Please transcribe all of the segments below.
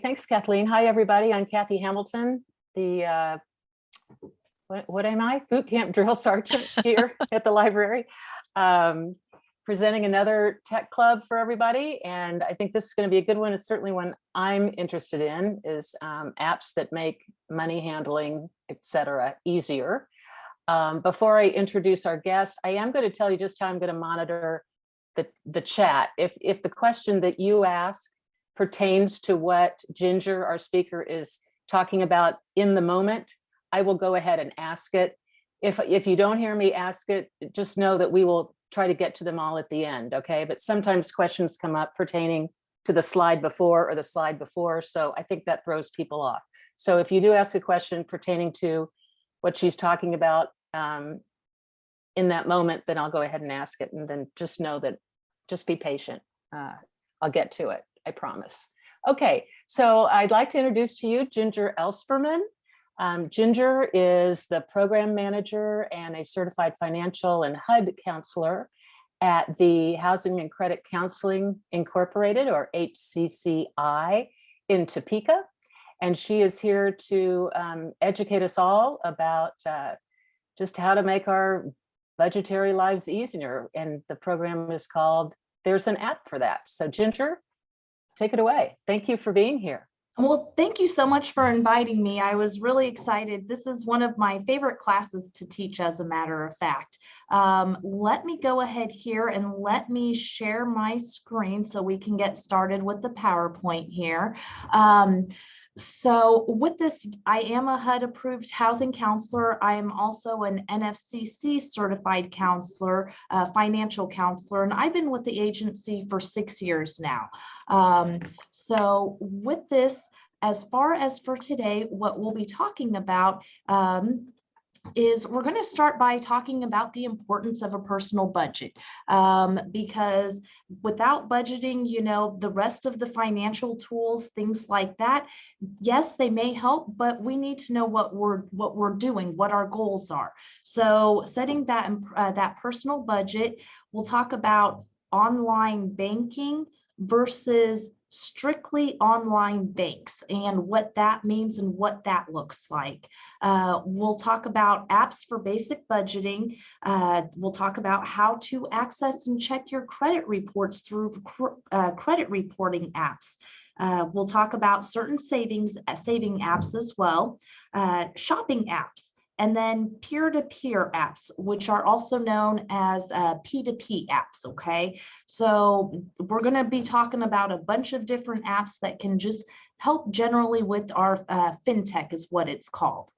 Thanks, Kathleen. Hi, everybody. I'm Kathy Hamilton, the what am I? Boot camp drill sergeant here at the library, presenting another tech club for everybody. And I think this is going to be a good one. It's certainly one I'm interested in, is apps that make money handling, etc., easier. Before I introduce our guest, I am going to tell you just how I'm going to monitor the chat. If the question that you ask pertains to what Ginger, our speaker, is talking about in the moment, I will go ahead and ask it. If you don't hear me ask it, just know that we will try to get to them all at the end, okay? But sometimes questions come up pertaining to the slide before or the slide before, so I think that throws people off. So if you do ask a question pertaining to what she's talking about in that moment, then I'll go ahead and ask it, and then just know that, just be patient. I'll get to it. I promise. Okay, so I'd like to introduce to you Ginger Elsperman. Ginger is the program manager and a certified financial and HUD counselor at the Housing and Credit Counseling Incorporated, or HCCI, in Topeka. And she is here to educate us all about just how to make our budgetary lives easier. And the program is called There's an App for That. So Ginger, take it away. Thank you for being here. Well, thank you so much for inviting me. I was really excited. This is one of my favorite classes to teach, as a matter of fact. Let me go ahead here and let me share my screen so we can get started with the PowerPoint here. So with this, I am a HUD approved housing counselor. I am also an NFCC certified counselor, financial counselor, and I've been with the agency for 6 years now. So with this, as far as for today, what we'll be talking about is we're going to start by talking about the importance of a personal budget, because without budgeting, you know, the rest of the financial tools, things like that, yes, they may help, but we need to know what we're doing, what our goals are. So setting that that personal budget, we'll talk about online banking versus strictly online banks and what that means and what that looks like. We'll talk about apps for basic budgeting. We'll talk about how to access and check your credit reports through credit reporting apps. We'll talk about certain saving apps as well, shopping apps, and then peer-to-peer apps, which are also known as P2P apps, okay? So we're gonna be talking about a bunch of different apps that can just help generally with our fintech is what it's called.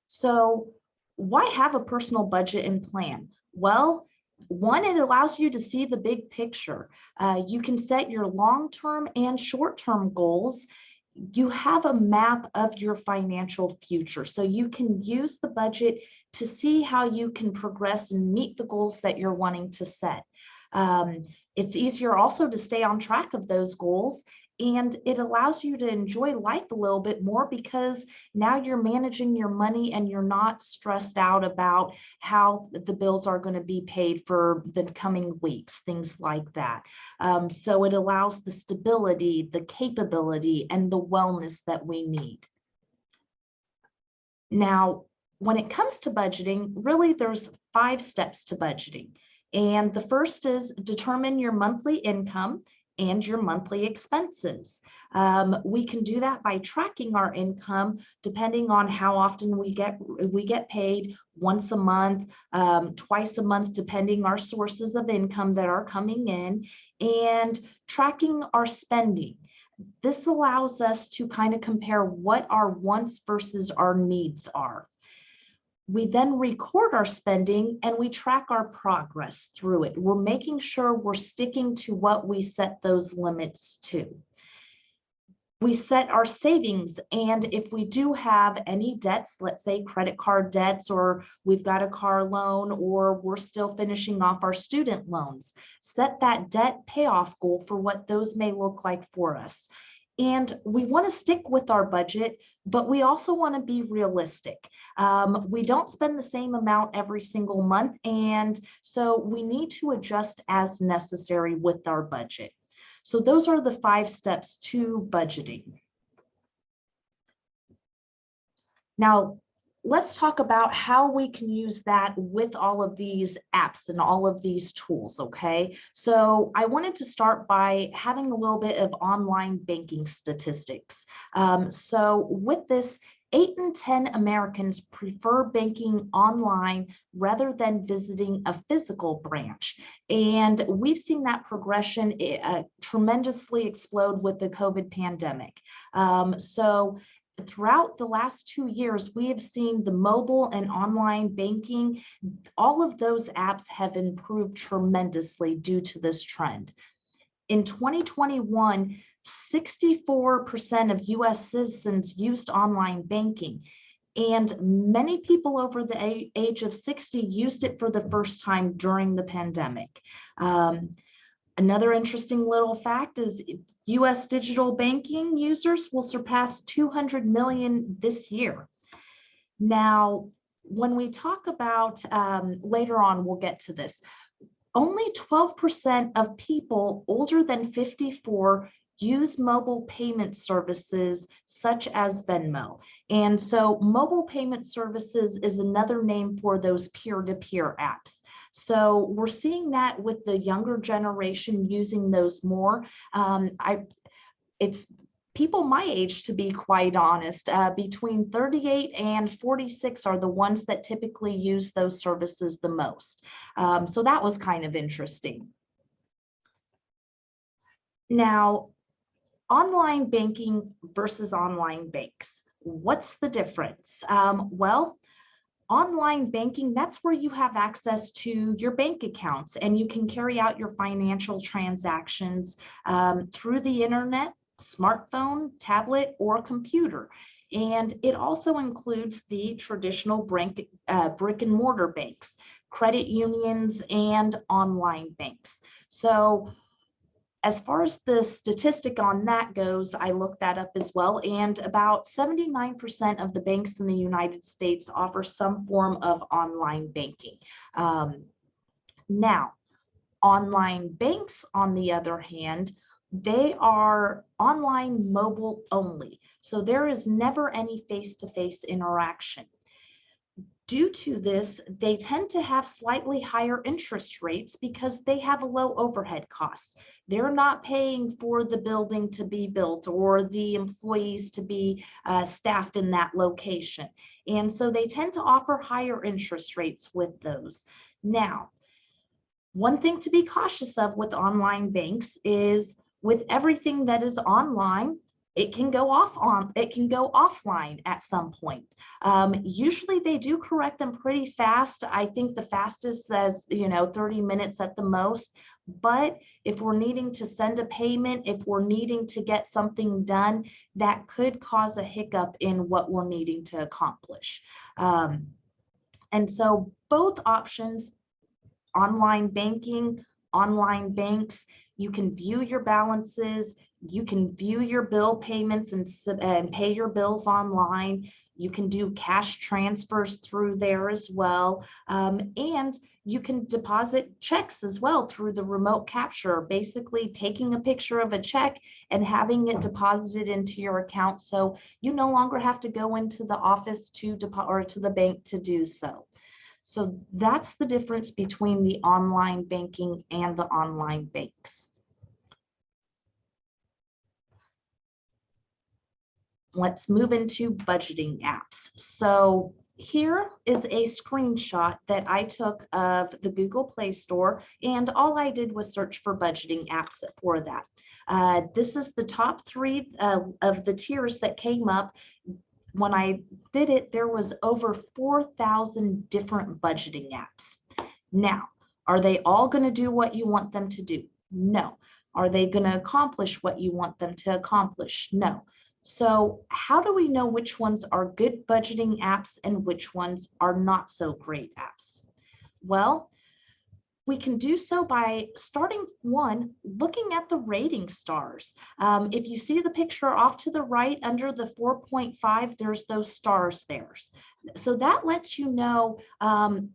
So why have a personal budget and plan? Well, one, it allows you to see the big picture. You can set your long-term and short-term goals. You have a map of your financial future, so you can use the budget to see how you can progress and meet the goals that you're wanting to set. It's easier also to stay on track of those goals, and it allows you to enjoy life a little bit more because now you're managing your money and you're not stressed out about how the bills are going to be paid for the coming weeks, things like that. So it allows the stability, the capability, and the wellness that we need. Now, when it comes to budgeting, really there's 5 steps to budgeting. And the first is determine your monthly income and your monthly expenses. We can do that by tracking our income depending on how often we get paid, once a month, twice a month, depending our sources of income that are coming in, and tracking our spending. This allows us to kind of compare what our wants versus our needs are. We then record our spending and we track our progress through it. We're making sure we're sticking to what we set those limits to. We set our savings, and if we do have any debts, let's say credit card debts, or we've got a car loan, or we're still finishing off our student loans, set that debt payoff goal for what those may look like for us. And we want to stick with our budget, but we also want to be realistic. We don't spend the same amount every single month, and so we need to adjust as necessary with our budget. So those are the 5 steps to budgeting. Now, let's talk about how we can use that with all of these apps and all of these tools, okay? So I wanted to start by having a little bit of online banking statistics. So with this, 8 in 10 Americans prefer banking online rather than visiting a physical branch. And we've seen that progression tremendously explode with the COVID pandemic. So throughout the last 2 years, we have seen the mobile and online banking, all of those apps have improved tremendously due to this trend. In 2021, 64% of US citizens used online banking, and many people over the age of 60 used it for the first time during the pandemic. Another interesting little fact is US digital banking users will surpass 200 million this year. Now, when we talk about, later on, we'll get to this, only 12% of people older than 54 use mobile payment services such as Venmo. And so mobile payment services is another name for those peer-to-peer apps. So we're seeing that with the younger generation using those more. It's people my age, to be quite honest, between 38 and 46 are the ones that typically use those services the most. So that was kind of interesting. Now, online banking versus online banks. What's the difference? Well, online banking, that's where you have access to your bank accounts and you can carry out your financial transactions through the internet, smartphone, tablet, or computer. And it also includes the traditional brick and mortar banks, credit unions, and online banks. So as far as the statistic on that goes, I looked that up as well, and about 79% of the banks in the United States offer some form of online banking. Now, online banks, on the other hand, they are online mobile only. So there is never any face-to-face interaction. Due to this, they tend to have slightly higher interest rates because they have a low overhead cost. They're not paying for the building to be built or the employees to be staffed in that location. And so they tend to offer higher interest rates with those. Now, one thing to be cautious of with online banks is with everything that is online, it can go offline at some point. Usually they do correct them pretty fast. I think the fastest is 30 minutes at the most. But if we're needing to send a payment, if we're needing to get something done, that could cause a hiccup in what we're needing to accomplish. And so both options, online banking, online banks, you can view your balances, you can view your bill payments and pay your bills online. You can do cash transfers through there as well. And you can deposit checks as well through the remote capture, basically taking a picture of a check and having it deposited into your account. So you no longer have to go into the office to the bank to do so. So that's the difference between the online banking and the online banks. Let's move into budgeting apps. So here is a screenshot that I took of the Google Play Store, and all I did was search for budgeting apps for that. This is the top 3 of the tiers that came up. When I did it, there was over 4,000 different budgeting apps. Now, are they all going to do what you want them to do? No. Are they going to accomplish what you want them to accomplish? No. So how do we know which ones are good budgeting apps and which ones are not so great apps? Well, we can do so by starting looking at the rating stars. If you see the picture off to the right under the 4.5, there's those stars there. So that lets you know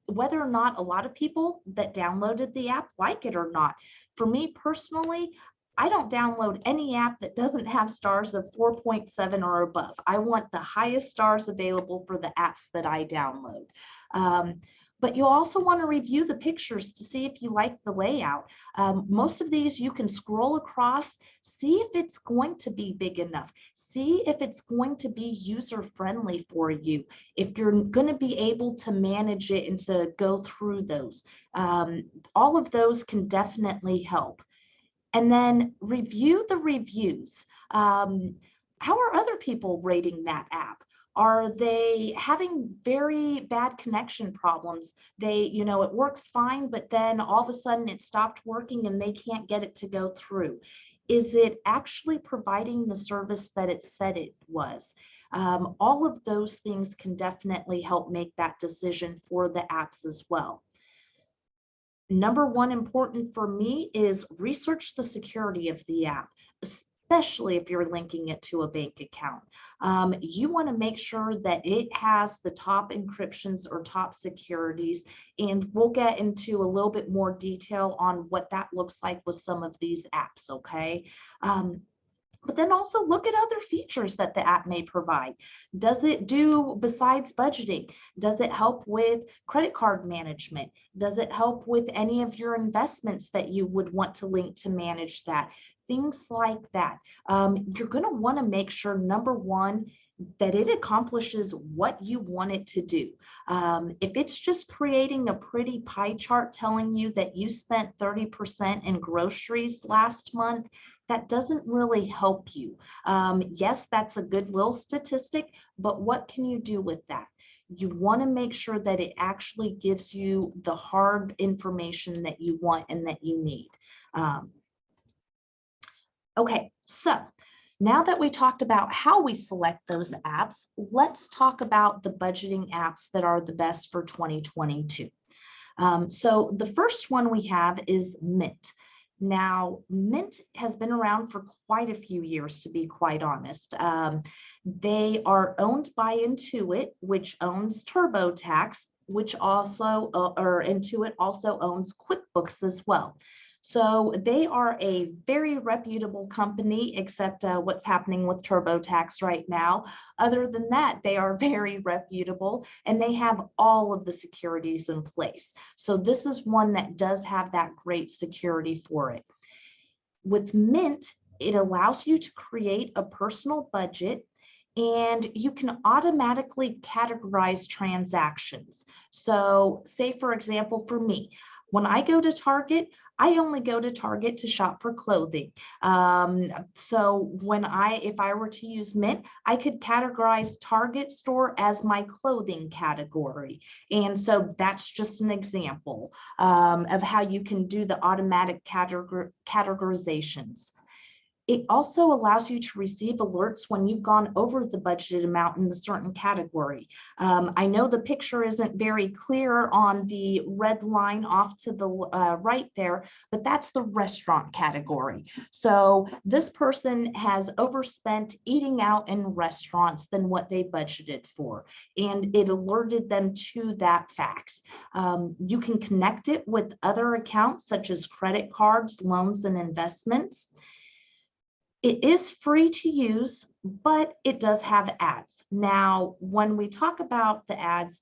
whether or not a lot of people that downloaded the app like it or not. For me personally, I don't download any app that doesn't have stars of 4.7 or above. I want the highest stars available for the apps that I download. But you'll also want to review the pictures to see if you like the layout. Most of these you can scroll across, see if it's going to be big enough, see if it's going to be user-friendly for you, if you're going to be able to manage it and to go through those. All of those can definitely help. And then review the reviews. How are other people rating that app? Are they having very bad connection problems? It works fine, but then all of a sudden it stopped working and they can't get it to go through. Is it actually providing the service that it said it was? All of those things can definitely help make that decision for the apps as well. Number one important for me is research the security of the app, especially if you're linking it to a bank account. You want to make sure that it has the top encryptions or top securities, and we'll get into a little bit more detail on what that looks like with some of these apps, okay? But then also look at other features that the app may provide. Does it do, besides budgeting, does it help with credit card management? Does it help with any of your investments that you would want to link to manage that? Things like that. You're going to want to make sure, number one, that it accomplishes what you want it to do. If it's just creating a pretty pie chart telling you that you spent 30% in groceries last month, that doesn't really help you. Yes, that's a goodwill statistic, but what can you do with that? You want to make sure that it actually gives you the hard information that you want and that you need. Okay, so now that we talked about how we select those apps, let's talk about the budgeting apps that are the best for 2022. So the first one we have is Mint. Now, Mint has been around for quite a few years, to be quite honest. They are owned by Intuit, which owns TurboTax, which also, or Intuit also owns QuickBooks as well. So they are a very reputable company, except what's happening with TurboTax right now. Other than that, they are very reputable and they have all of the securities in place. So this is one that does have that great security for it. With Mint, it allows you to create a personal budget and you can automatically categorize transactions. So say, for example, for me, when I go to Target, I only go to Target to shop for clothing. So if I were to use Mint, I could categorize Target store as my clothing category. And so that's just an example of how you can do the automatic categorizations. It also allows you to receive alerts when you've gone over the budgeted amount in a certain category. I know the picture isn't very clear on the red line off to the right there, but that's the restaurant category. So this person has overspent eating out in restaurants than what they budgeted for, and it alerted them to that fact. You can connect it with other accounts such as credit cards, loans, and investments. It is free to use, but it does have ads. Now, when we talk about the ads,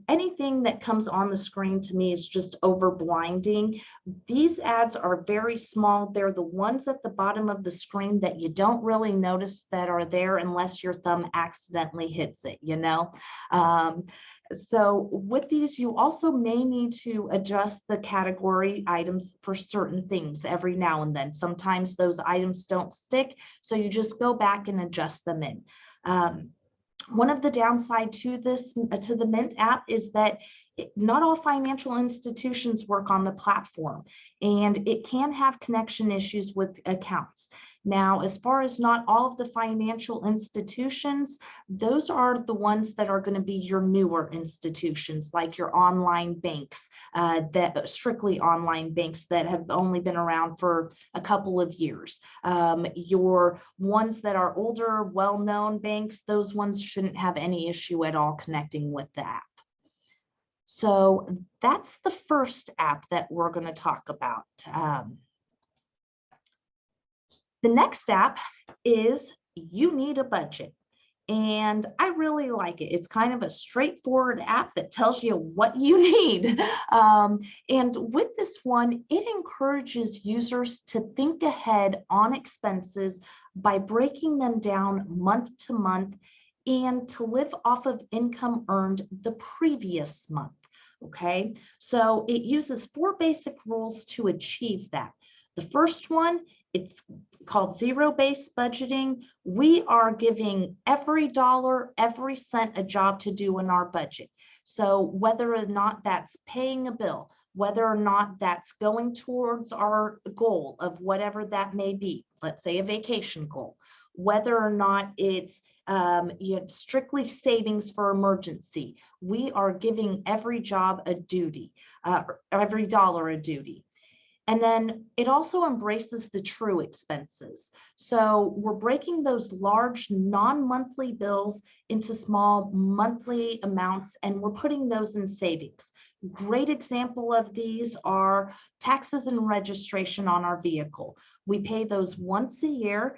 anything that comes on the screen to me is just over blinding. These ads are very small. They're the ones at the bottom of the screen that you don't really notice that are there unless your thumb accidentally hits it, you know? So with these, you also may need to adjust the category items for certain things every now and then. Sometimes those items don't stick, so you just go back and adjust them in. One of the downside to the Mint app is that not all financial institutions work on the platform, and it can have connection issues with accounts. Now, as far as not all of the financial institutions, those are the ones that are going to be your newer institutions, like your online banks, that strictly online banks that have only been around for a couple of years. Your ones that are older, well-known banks, those ones shouldn't have any issue at all connecting with the app. So that's the first app that we're going to talk about. The next app is You Need a Budget. And I really like it. It's kind of a straightforward app that tells you what you need. And with this one, it encourages users to think ahead on expenses by breaking them down month to month and to live off of income earned the previous month. Okay, so it uses 4 basic rules to achieve that. The first one, it's called zero-based budgeting. We are giving every dollar, every cent a job to do in our budget. So whether or not that's paying a bill, whether or not that's going towards our goal of whatever that may be, let's say a vacation goal, whether or not it's strictly savings for emergency, we are giving every job a duty, every dollar a duty. And then it also embraces the true expenses. So we're breaking those large non-monthly bills into small monthly amounts, and we're putting those in savings. Great example of these are taxes and registration on our vehicle. We pay those once a year.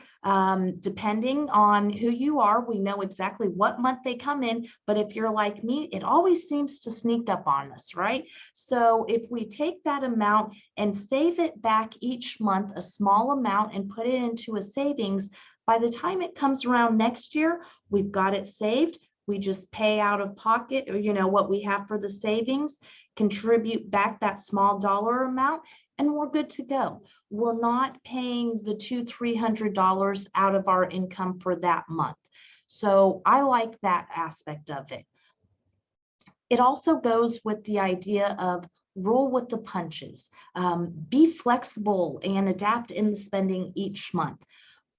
Depending on who you are, we know exactly what month they come in, but if you're like me, it always seems to sneak up on us, right? So if we take that amount and save it back each month, a small amount, and put it into a savings, by the time it comes around next year, we've got it saved. We just pay out of pocket, or what we have for the savings, contribute back that small dollar amount, and we're good to go. We're not paying the $200-300 out of our income for that month. So I like that aspect of it. It also goes with the idea of roll with the punches, be flexible and adapt in the spending each month.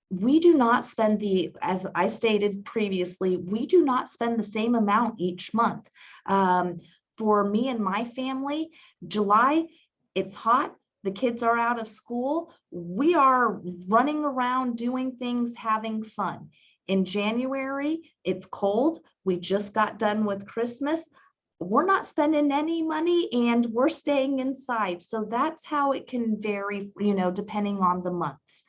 We do not spend as I stated previously, we do not spend the same amount each month. For me and my family, July, it's hot. The kids are out of school. We are running around doing things, having fun. In January, it's cold. We just got done with Christmas. We're not spending any money and we're staying inside. So that's how it can vary, depending on the months.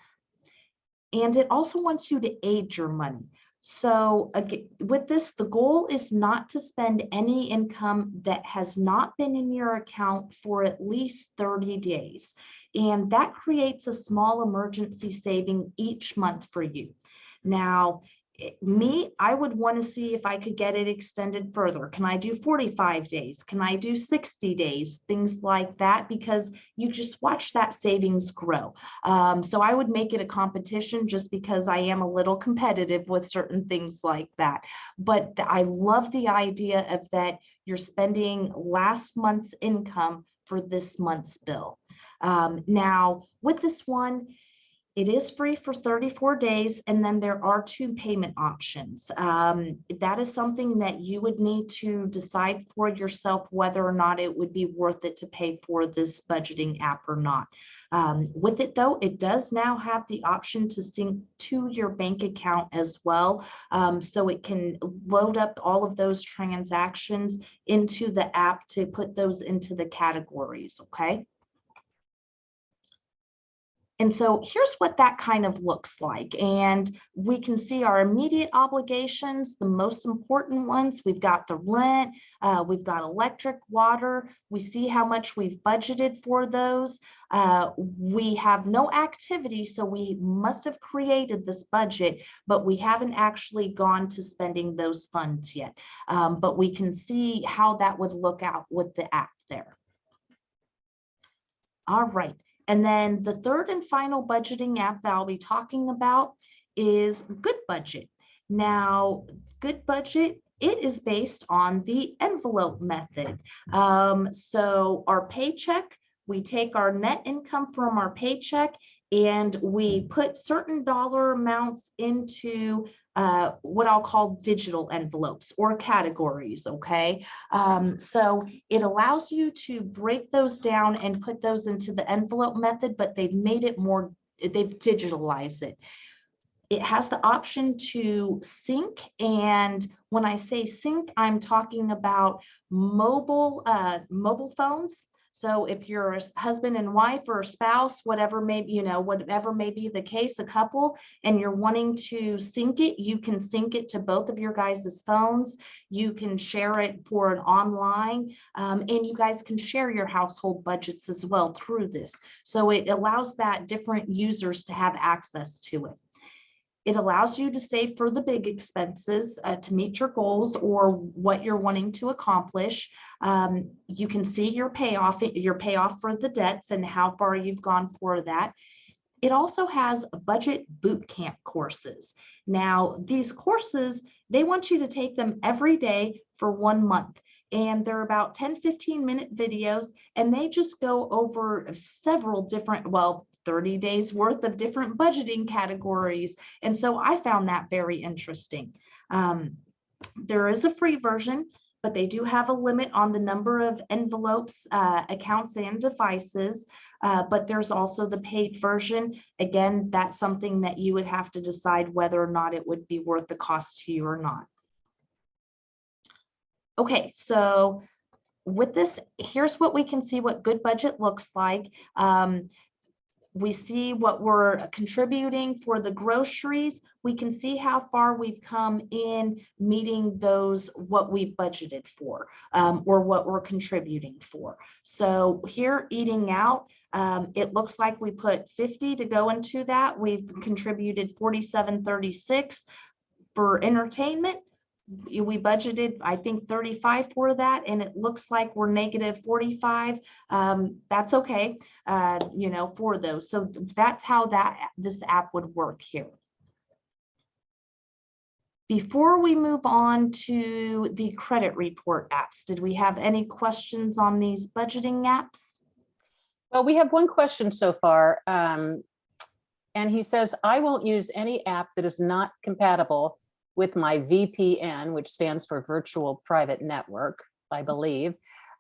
And it also wants you to age your money. So again, with this, the goal is not to spend any income that has not been in your account for at least 30 days. And that creates a small emergency saving each month for you. Now, I would want to see if I could get it extended further. Can I do 45 days? Can I do 60 days? Things like that, because you just watch that savings grow. So I would make it a competition just because I am a little competitive with certain things like that. But I love the idea of that you're spending last month's income for this month's bill. Now, with this one, it is free for 34 days, and then there are 2 payment options. That is something that you would need to decide for yourself whether or not it would be worth it to pay for this budgeting app or not. With it though, it does now have the option to sync to your bank account as well. So it can load up all of those transactions into the app to put those into the categories, okay? And so here's what that kind of looks like. And we can see our immediate obligations, the most important ones. We've got the rent, we've got electric, water. We see how much we've budgeted for those. We have no activity, so we must have created this budget, but we haven't actually gone to spending those funds yet. But we can see how that would look out with the app there. All right. And then the third and final budgeting app that I'll be talking about is Good Budget. Now, Good Budget, it is based on the envelope method. So our paycheck, we take our net income from our paycheck and we put certain dollar amounts into what I'll call digital envelopes or categories, okay? So it allows you to break those down and put those into the envelope method, but they've made it more, they've digitalized it. It has the option to sync, and when I say sync, I'm talking about mobile phones. So if you're a husband and wife or a spouse, whatever may, whatever may be the case, a couple, and you're wanting to sync it, you can sync it to both of your guys' phones. You can share it for an online, and you guys can share your household budgets as well through this. So it allows that different users to have access to it. It allows you to save for the big expenses to meet your goals or what you're wanting to accomplish. You can see your payoff for the debts and how far you've gone for that. It also has budget boot camp courses. Now, these courses, they want you to take them every day for 1 month. And they're about 10-15-minute videos, and they just go over several different, 30 days worth of different budgeting categories. And so I found that very interesting. There is a free version, but they do have a limit on the number of envelopes, accounts, and devices. But there's also the paid version. Again, that's something that you would have to decide whether or not it would be worth the cost to you or not. Okay, so with this, here's what we can see what good budget looks like. We see what we're contributing for the groceries. We can see how far we've come in meeting those, what we budgeted for, or what we're contributing for. So here, eating out, it looks like we put 50 to go into that. We've contributed 47.36 for entertainment. We budgeted, I think, 35 for that, and it looks like we're negative 45. That's okay, for those. So that's how this app would work here. Before we move on to the credit report apps, did we have any questions on these budgeting apps? Well, we have one question so far. And he says, I won't use any app that is not compatible with my VPN, which stands for Virtual Private Network, I believe.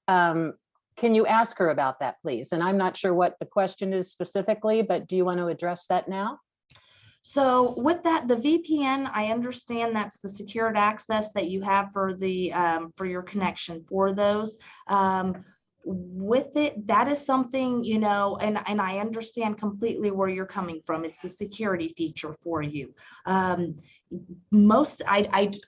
Can you ask her about that, please? And I'm not sure what the question is specifically, but do you want to address that now? So with that, the VPN, I understand that's the secured access that you have for the for your connection for those. With it, that is something, and I understand completely where you're coming from. It's the security feature for you. I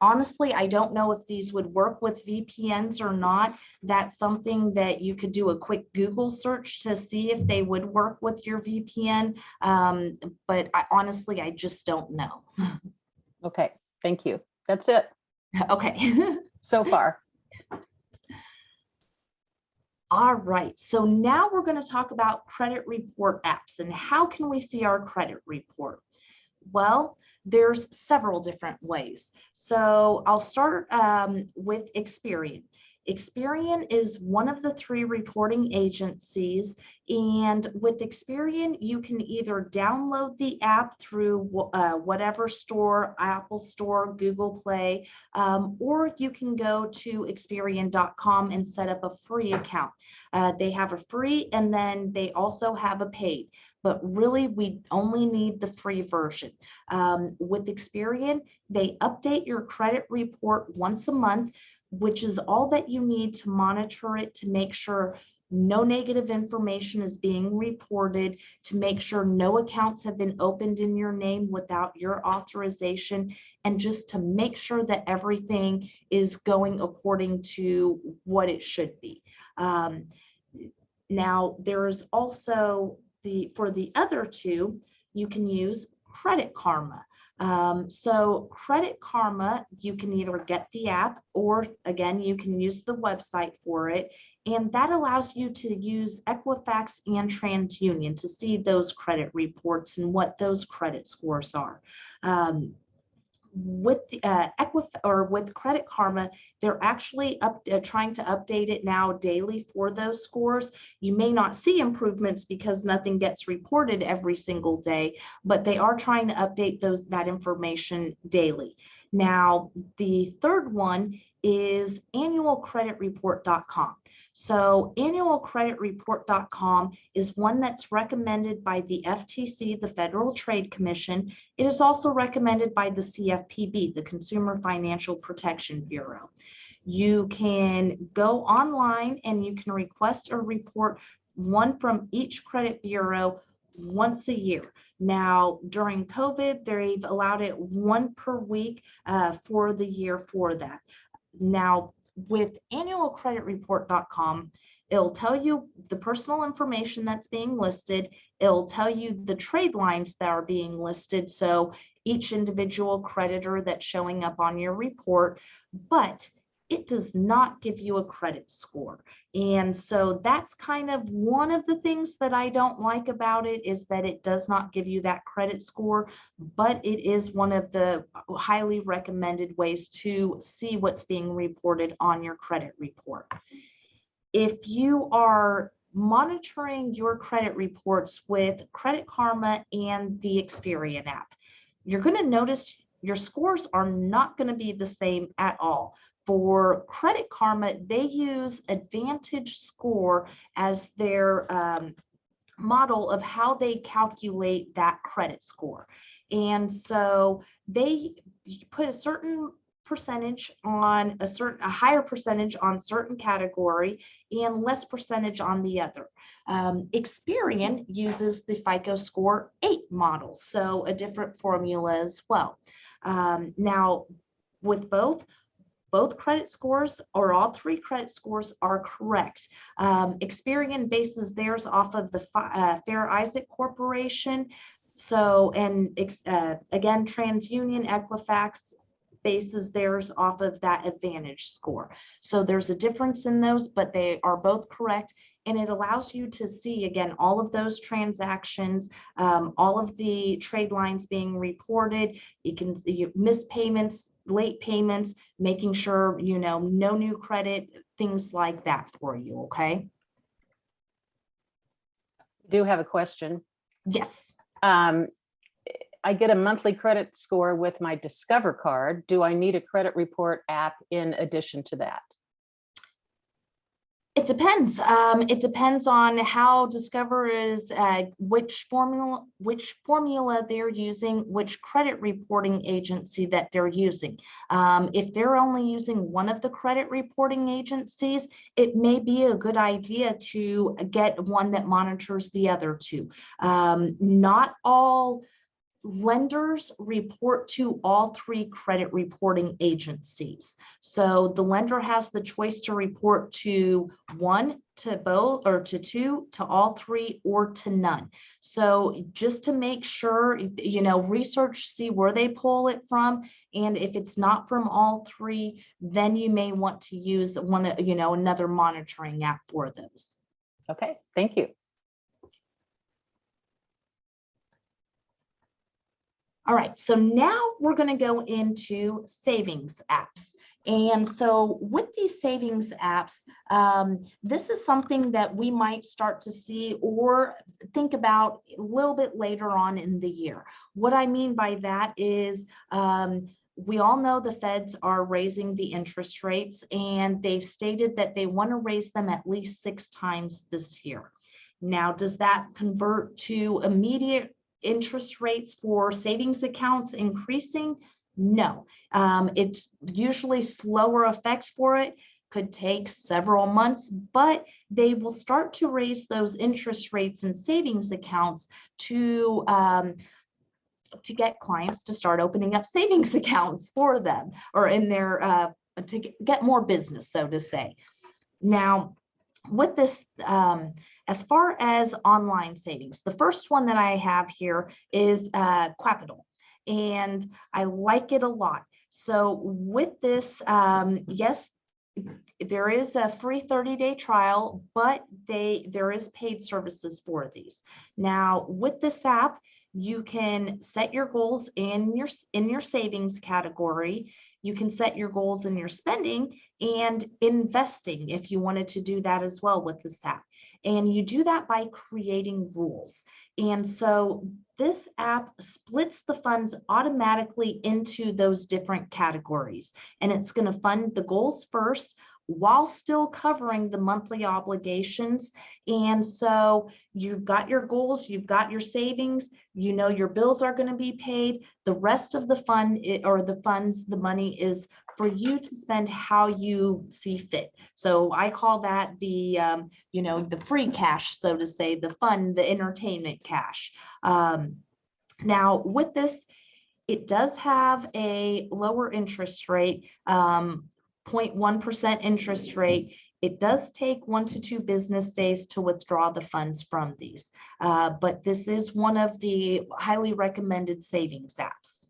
honestly, I don't know if these would work with VPNs or not. That's something that you could do a quick Google search to see if they would work with your VPN. But honestly, I just don't know. Okay, thank you. That's it. Okay. So far. All right, so now we're going to talk about credit report apps and how can we see our credit report? Well, there's several different ways. So I'll start with Experian. Experian is one of the 3 reporting agencies, and with Experian, you can either download the app through whatever store, Apple Store, Google Play, or you can go to Experian.com and set up a free account. They have a free, and then they also have a paid. But really, we only need the free version. With Experian, they update your credit report once a month, which is all that you need to monitor it, to make sure no negative information is being reported, to make sure no accounts have been opened in your name without your authorization, and just to make sure that everything is going according to what it should be. Now, there's also for the other 2, you can use Credit Karma. So Credit Karma, you can either get the app or, again, you can use the website for it. And that allows you to use Equifax and TransUnion to see those credit reports and what those credit scores are. With with Credit Karma, they're actually trying to update it now daily for those scores. You may not see improvements because nothing gets reported every single day, but they are trying to update that information daily. Now, the third one is Annualcreditreport.com. So Annualcreditreport.com is one that's recommended by the FTC, the Federal Trade Commission. It is also recommended by the CFPB, the Consumer Financial Protection Bureau. You can go online and you can request a report, one from each credit bureau once a year. Now, during COVID, they've allowed it one per week for the year for that. Now, with Annualcreditreport.com, it'll tell you the personal information that's being listed. It'll tell you the trade lines that are being listed. So each individual creditor that's showing up on your report, but it does not give you a credit score. And so that's kind of one of the things that I don't like about it, is that it does not give you that credit score, but it is one of the highly recommended ways to see what's being reported on your credit report. If you are monitoring your credit reports with Credit Karma and the Experian app, you're going to notice your scores are not going to be the same at all. For Credit Karma, they use Advantage Score as their model of how they calculate that credit score. And so they put a certain percentage on a higher percentage on certain category and less percentage on the other. Experian uses the FICO Score 8 model, so a different formula as well. Now, with both credit scores, or all three credit scores, are correct. Experian bases theirs off of the Fair Isaac Corporation. So, and again, TransUnion, Equifax bases theirs off of that Advantage score. So there's a difference in those, but they are both correct. And it allows you to see, again, all of those transactions, all of the trade lines being reported. You can miss payments, late payments, making sure, no new credit, things like that for you. Okay. I do have a question. Yes. I get a monthly credit score with my Discover card. Do I need a credit report app in addition to that? It depends. It depends on how Discover is, which formula they're using, which credit reporting agency that they're using. If they're only using one of the credit reporting agencies, it may be a good idea to get one that monitors the other two. Not all lenders report to all three credit reporting agencies. So the lender has the choice to report to one, to both, or to two, to all three, or to none. So just to make sure, research, see where they pull it from. And if it's not from all three, then you may want to use one, another monitoring app for those. Okay, thank you. All right, so now we're going to go into savings apps. And so with these savings apps, this is something that we might start to see or think about a little bit later on in the year. What I mean by that is, we all know the feds are raising the interest rates, and they've stated that they want to raise them at least 6 times this year. Now, does that convert to immediate interest rates for savings accounts increasing? No. It's usually slower effects for it, could take several months, but they will start to raise those interest rates in savings accounts to get clients to start opening up savings accounts for them, or in their to get more business, so to say. Now, with this, as far as online savings, the first one that I have here is Capital, and I like it a lot. So with this, yes, there is a free 30-day trial, but there is paid services for these. Now, with this app, you can set your goals in your savings category. You can set your goals in your spending and investing if you wanted to do that as well with this app. And you do that by creating rules. And so this app splits the funds automatically into those different categories. And it's going to fund the goals first, while still covering the monthly obligations. And so you've got your goals, you've got your savings, you know your bills are going to be paid. The rest of the fund or the funds, the money is for you to spend how you see fit. So I call that the, the free cash, so to say, the fun, the entertainment cash. Now with this, it does have a lower interest rate, 0.1% interest rate. It does take 1 to 2 business days to withdraw the funds from these, but this is one of the highly recommended savings apps.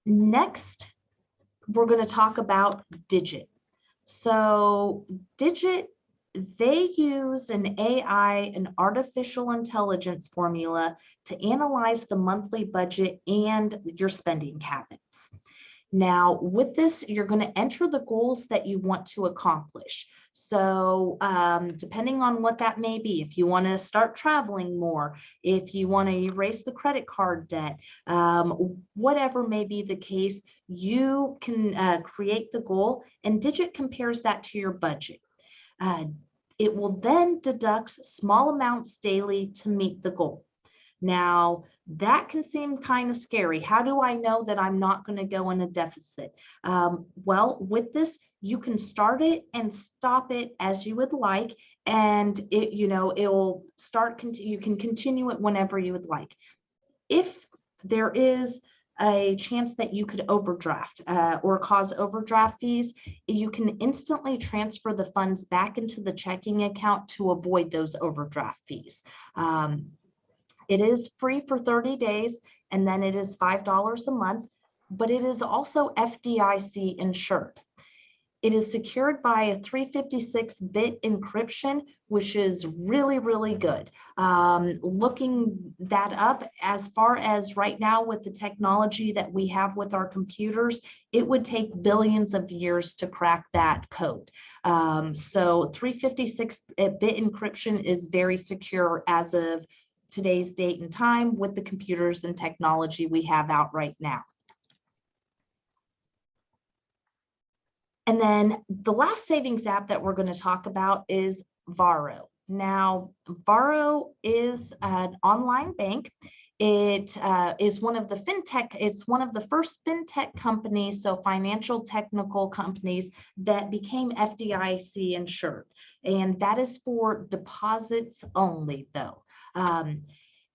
Next, we're going to talk about Digit. So Digit, they use an AI, an artificial intelligence formula to analyze the monthly budget and your spending habits. Now, with this, you're going to enter the goals that you want to accomplish. So depending on what that may be, if you want to start traveling more, if you want to erase the credit card debt, whatever may be the case, you can create the goal, and Digit compares that to your budget. It will then deduct small amounts daily to meet the goal. Now, that can seem kind of scary. How do I know that I'm not going to go in a deficit? Well, with this, you can start it and stop it as you would like, and it'll start. You can continue it whenever you would like. If there is a chance that you could overdraft or cause overdraft fees, you can instantly transfer the funds back into the checking account to avoid those overdraft fees. It is free for 30 days, and then it is $5 a month, but it is also FDIC insured. It is secured by a 356-bit encryption, which is really, really good. Looking that up, as far as right now with the technology that we have with our computers, it would take billions of years to crack that code. So 356-bit encryption is very secure as of today's date and time with the computers and technology we have out right now. And then the last savings app that we're going to talk about is Varro. Now, Varro is an online bank. It is one of the fintech, it's one of the first fintech companies, so financial technical companies that became FDIC insured. And that is for deposits only though.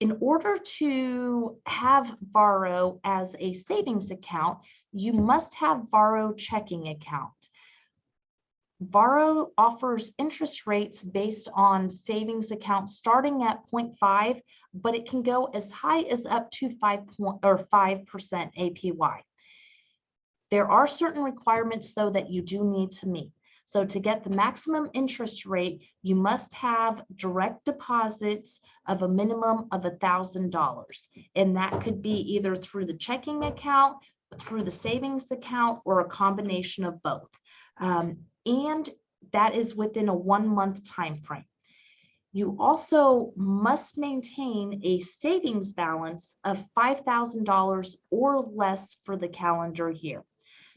In order to have Varro as a savings account, you must have Varro checking account. Varro offers interest rates based on savings accounts starting at 0.5, but it can go as high as up to 5% APY. There are certain requirements though that you do need to meet. So to get the maximum interest rate, you must have direct deposits of a minimum of $1,000. And that could be either through the checking account, through the savings account, or a combination of both. And that is within a 1-month time frame. You also must maintain a savings balance of $5,000 or less for the calendar year.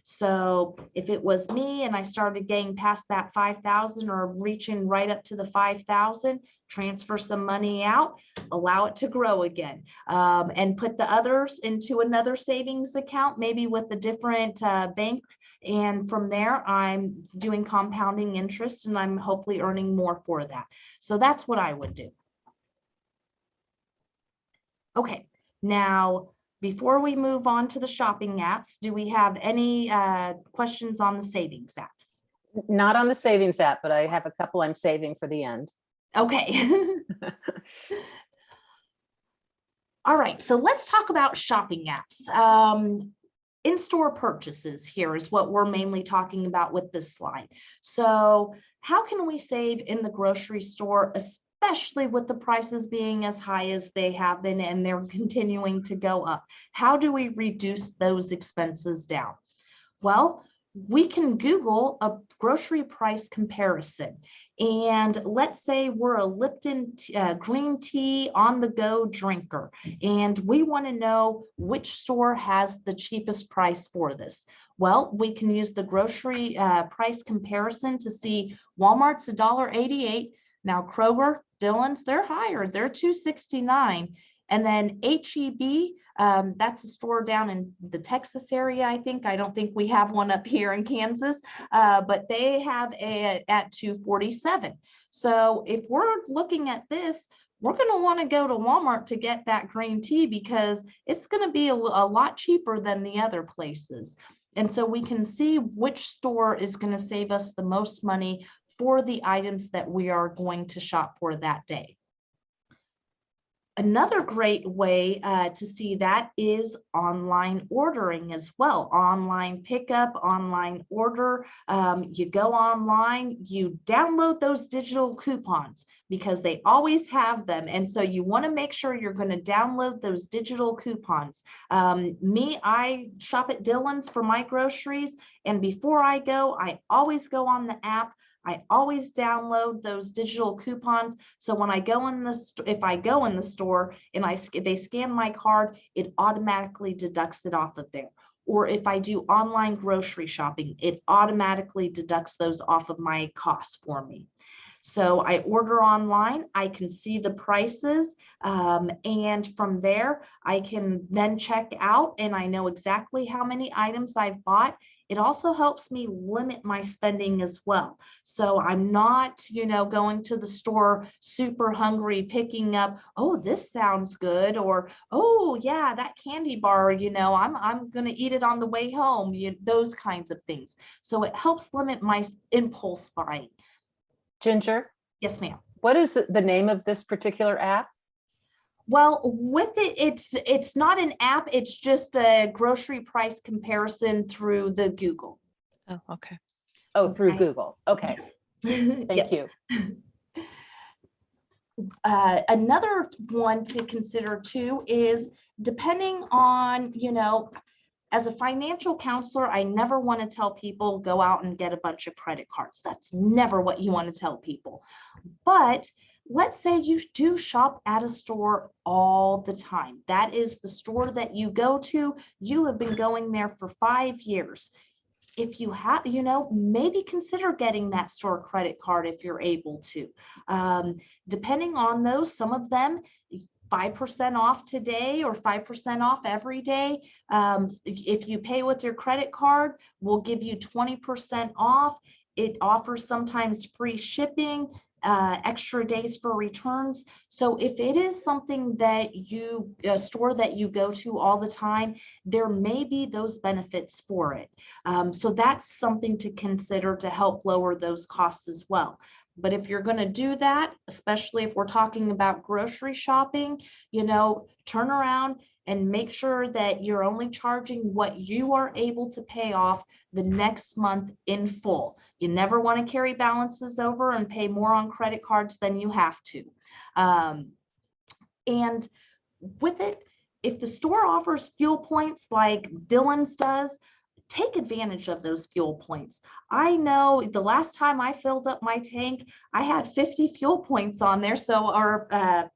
So if it was me and I started getting past that 5,000 or reaching right up to the 5,000, transfer some money out, allow it to grow again, and put the others into another savings account, maybe with a different bank. And from there, I'm doing compounding interest and I'm hopefully earning more for that. So that's what I would do. Okay, now, before we move on to the shopping apps, do we have any questions on the savings apps? Not on the savings app, but I have a couple I'm saving for the end. Okay. All right, so let's talk about shopping apps. In-store purchases here is what we're mainly talking about with this slide. So how can we save in the grocery store, especially with the prices being as high as they have been and they're continuing to go up? How do we reduce those expenses down? Well, we can Google a grocery price comparison. And let's say we're a Lipton green tea on the go drinker, and we want to know which store has the cheapest price for this. Well, we can use the grocery price comparison to see Walmart's $1.88. Now Kroger, Dillon's, they're higher, they're $2.69. And then HEB, that's a store down in the Texas area, I think. I don't think we have one up here in Kansas, but they have at $2.47. So if we're looking at this, we're going to want to go to Walmart to get that green tea because it's going to be a lot cheaper than the other places. And so we can see which store is going to save us the most money for the items that we are going to shop for that day. Another great way to see that is online ordering as well. Online pickup, online order. You go online, you download those digital coupons because they always have them. And so you want to make sure you're going to download those digital coupons. I shop at Dillon's for my groceries. And before I go, I always go on the app. I always download those digital coupons. So when I go in if I go in the store and they scan my card, it automatically deducts it off of there. Or if I do online grocery shopping, it automatically deducts those off of my costs for me. So I order online, I can see the prices, and from there, I can then check out and I know exactly how many items I've bought. It also helps me limit my spending as well. So I'm not, going to the store super hungry, picking up, oh, this sounds good, or, oh, yeah, that candy bar, I'm going to eat it on the way home, those kinds of things. So it helps limit my impulse buying. Ginger? Yes, ma'am. What is the name of this particular app? Well, with it, it's not an app. It's just a grocery price comparison through the Google. Oh, okay. Oh, through Google. Okay. Thank you. Another one to consider too is depending on, as a financial counselor, I never want to tell people go out and get a bunch of credit cards. That's never what you want to tell people. But let's say you do shop at a store all the time. That is the store that you go to. You have been going there for 5 years. If you have, maybe consider getting that store credit card if you're able to. Depending on those, some of them, 5% off today or 5% off every day. If you pay with your credit card, we'll give you 20% off. It offers sometimes free shipping, extra days for returns. So if it is something that a store that you go to all the time, there may be those benefits for it. So that's something to consider to help lower those costs as well. But if you're going to do that, especially if we're talking about grocery shopping, turn around and make sure that you're only charging what you are able to pay off the next month in full. You never want to carry balances over and pay more on credit cards than you have to. And with it, if the store offers fuel points like Dillon's does, take advantage of those fuel points. I know the last time I filled up my tank, I had 50 fuel points on there. So, or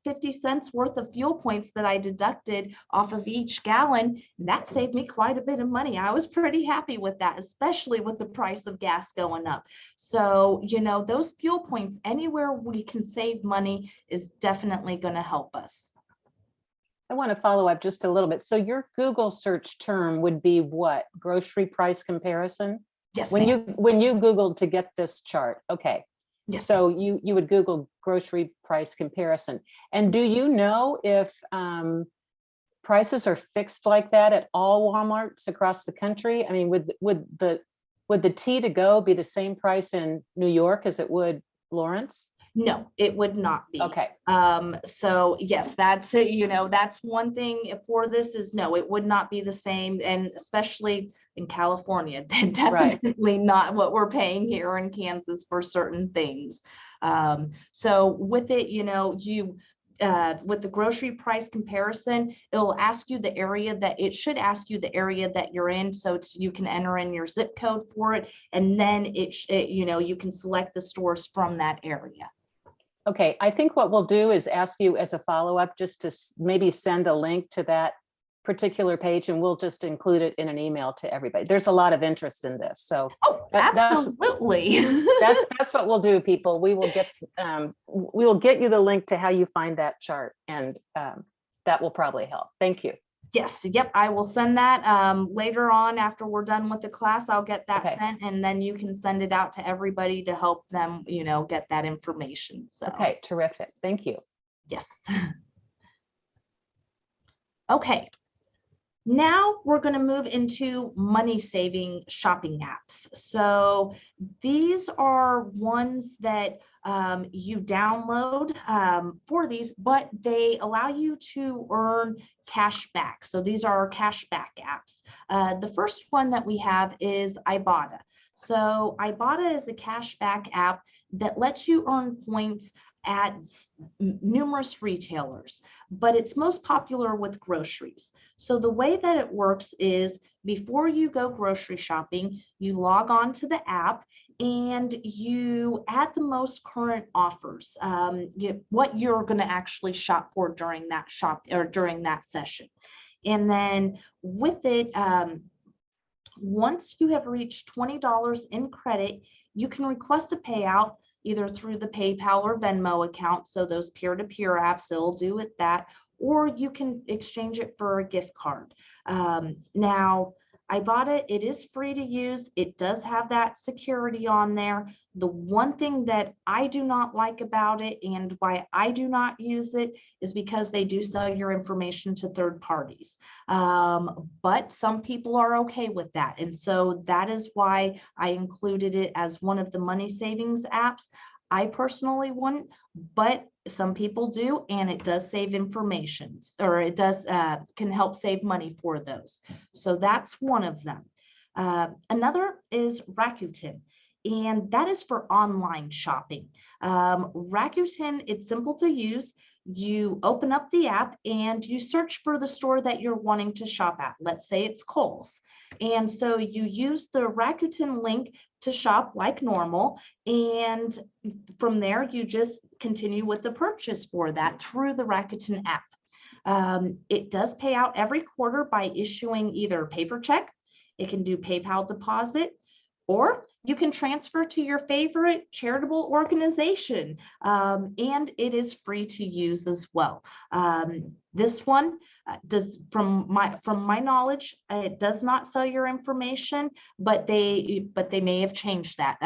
50 cents worth of fuel points that I deducted off of each gallon. That saved me quite a bit of money. I was pretty happy with that, especially with the price of gas going up. So, those fuel points, anywhere we can save money is definitely going to help us. I want to follow up just a little bit. So your Google search term would be what? Grocery price comparison? Yes, when you Googled to get this chart. Okay. Yes. So you would Google grocery price comparison. And do you know if prices are fixed like that at all Walmarts across the country? I mean, would the tea to go be the same price in New York as it would Lawrence? No, it would not be. Okay. So yes, that's that's one thing for this is no, it would not be the same, and especially in California, definitely not what we're paying here in Kansas for certain things. So with it, with the grocery price comparison, it'll ask you the area that it should ask you the area that you're in. So you can enter in your zip code for it. And then you can select the stores from that area. Okay, I think what we'll do is ask you as a follow-up just to maybe send a link to that particular page, and we'll just include it in an email to everybody. There's a lot of interest in this, so Oh, that's absolutely. that's what we'll do, people. We will get you the link to how you find that chart, and that will probably help. Thank you. Yes, yep, I will send that later on after we're done with the class. I'll get that Okay. sent, and then you can send it out to everybody to help them, get that information. So, Okay, terrific. Thank you. yes. Okay. Now we're going to move into money saving shopping apps. So these are ones that you download for these, but they allow you to earn cash back. So these are our cash back apps. The first one that we have is Ibotta. So Ibotta is a cash back app that lets you earn points at numerous retailers, but it's most popular with groceries. So the way that it works is before you go grocery shopping, you log on to the app and you add the most current offers, what you're going to actually shop for during that during that session. And then with it, once you have reached $20 in credit, you can request a payout either through the PayPal or Venmo account. So those peer-to-peer apps, they'll do it that, or you can exchange it for a gift card. Now, Ibotta, it is free to use. It does have that security on there. The one thing that I do not like about it and why I do not use it is because they do sell your information to third parties. But some people are okay with that. And so that is why I included it as one of the money savings apps. I personally wouldn't, but some people do, and it does save information, or it does can help save money for those. So that's one of them. Another is Rakuten, and that is for online shopping. Rakuten, it's simple to use. You open up the app and you search for the store that you're wanting to shop at. Let's say it's Kohl's. And so you use the Rakuten link to shop like normal. And from there, you just continue with the purchase for that through the Rakuten app. It does pay out every quarter by issuing either a paper check. It can do PayPal deposit, or you can transfer to your favorite charitable organization, and it is free to use as well. This one does, from my knowledge, it does not sell your information, but they may have changed that.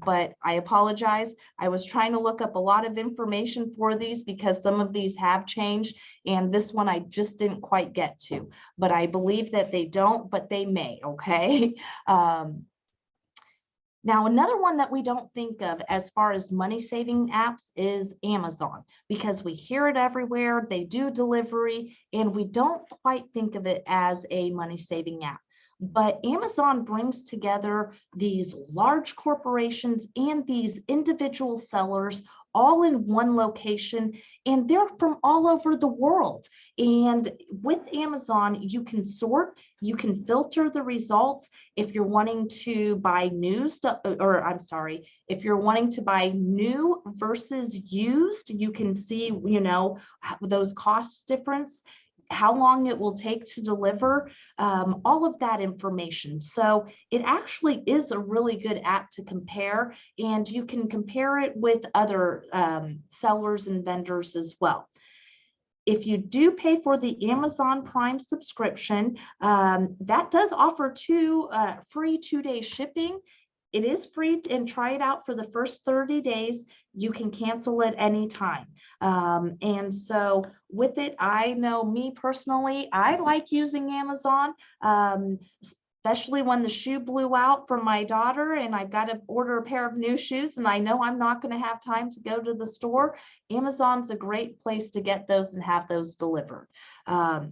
But I apologize. I was trying to look up a lot of information for these because some of these have changed, and this one I just didn't quite get to. But I believe that they don't, but they may. Okay. Now, another one that we don't think of as far as money saving apps is Amazon, because we hear it everywhere. They do delivery, and we don't quite think of it as a money saving app. But Amazon brings together these large corporations and these individual sellers all in one location, and they're from all over the world. And with Amazon, you can sort, you can filter the results. If you're wanting to buy if you're wanting to buy new versus used, you can see, those costs difference, how long it will take to deliver, all of that information. So it actually is a really good app to compare, and you can compare it with other sellers and vendors as well. If you do pay for the Amazon Prime subscription, that does offer free 2-day shipping. It is free, and try it out for the first 30 days. You can cancel at any time. And so with it, I know me personally, I like using Amazon, especially when the shoe blew out from my daughter and I've got to order a pair of new shoes and I know I'm not going to have time to go to the store. Amazon's a great place to get those and have those delivered. Now,